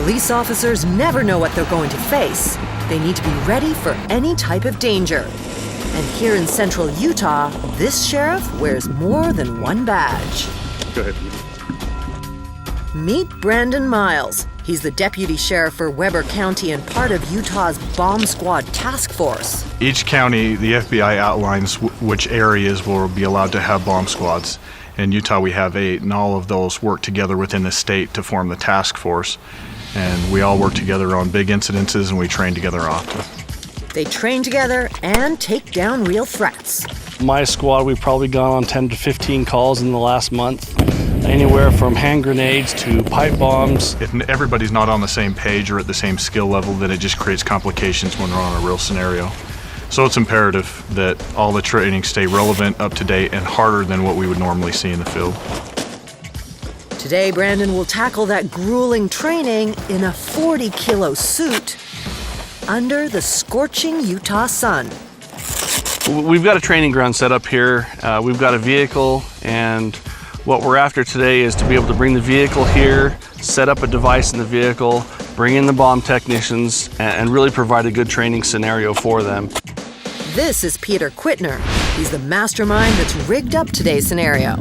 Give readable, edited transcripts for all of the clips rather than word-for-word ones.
Police officers never know what they're going to face. They need to be ready for any type of danger. And here in central Utah, this sheriff wears more than one badge. Go ahead. Meet Brandon Miles. He's the deputy sheriff for Weber County and part of Utah's Bomb Squad Task Force. Each county, the FBI outlines which areas will be allowed to have bomb squads. In Utah, we have 8, and all of those work together within the state to form the task force. And we all work together on big incidences, and we train together often. They train together and take down real threats. My squad, we've probably gone on 10 to 15 calls in the last month. Anywhere from hand grenades to pipe bombs. If everybody's not on the same page or at the same skill level, then it just creates complications when we're on a real scenario. So it's imperative that all the training stay relevant, up to date, and harder than what we would normally see in the field. Today, Brandon will tackle that grueling training in a 40-kilo suit under the scorching Utah sun. We've got a training ground set up here. We've got a vehicle, and what we're after today is to be able to bring the vehicle here, set up a device in the vehicle, bring in the bomb technicians, and really provide a good training scenario for them. This is Peter Quitner. He's the mastermind that's rigged up today's scenario.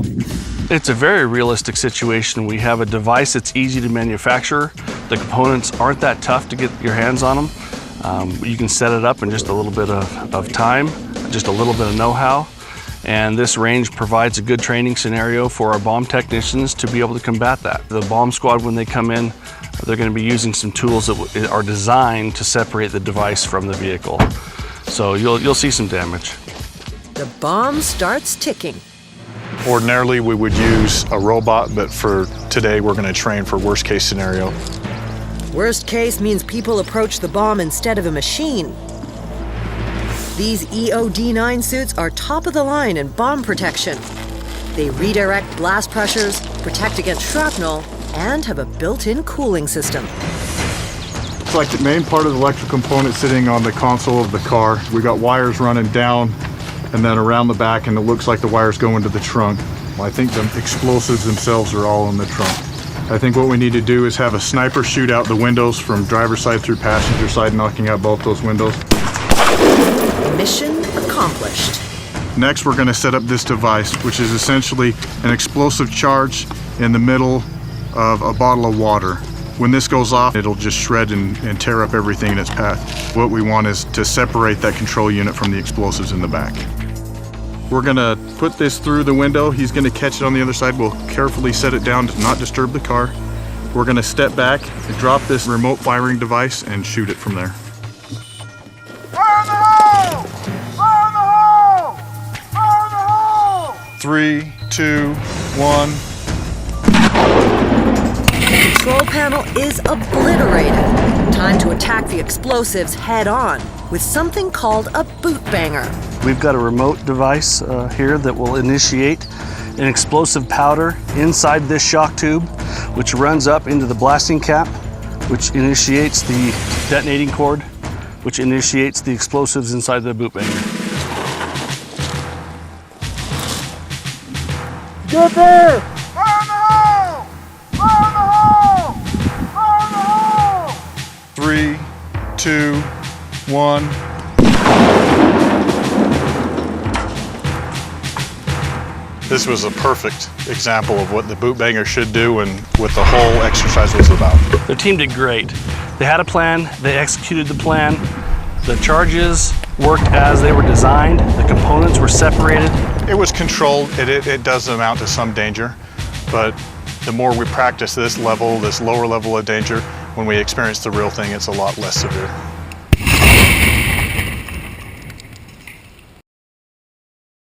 It's a very realistic situation. We have a device that's easy to manufacture. The components aren't that tough to get your hands on them. You can set it up in just a little bit of time, just a little bit of know-how. And this range provides a good training scenario for our bomb technicians to be able to combat that. The bomb squad, when they come in, they're going to be using some tools that are designed to separate the device from the vehicle. So you'll see some damage. The bomb starts ticking. Ordinarily, we would use a robot, but for today, we're going to train for worst case scenario. Worst case means people approach the bomb instead of a machine. These EOD-9 suits are top of the line in bomb protection. They redirect blast pressures, protect against shrapnel, and have a built-in cooling system. It's like the main part of the electrical component sitting on the console of the car. We got wires running down and then around the back, and it looks like the wires go into the trunk. I think the explosives themselves are all in the trunk. I think what we need to do is have a sniper shoot out the windows from driver's side through passenger side, knocking out both those windows. Mission accomplished. Next, we're going to set up this device, which is essentially an explosive charge in the middle of a bottle of water. When this goes off, it'll just shred and tear up everything in its path. What we want is to separate that control unit from the explosives in the back. We're going to put this through the window. He's going to catch it on the other side. We'll carefully set it down to not disturb the car. We're going to step back, drop this remote firing device, and shoot it from there. 3, 2, 1. The control panel is obliterated. Time to attack the explosives head on with something called a boot banger. We've got a remote device here that will initiate an explosive powder inside this shock tube, which runs up into the blasting cap, which initiates the detonating cord, which initiates the explosives inside the boot banger. Get there! Fire in the hole! Fire in the hole! Fire in the hole! 3, 2, 1. This was a perfect example of what the boot banger should do and what the whole exercise was about. The team did great. They had a plan, they executed the plan. The charges worked as they were designed, the components were separated. It was controlled. It does amount to some danger, but the more we practice this lower level of danger, when we experience the real thing, it's a lot less severe.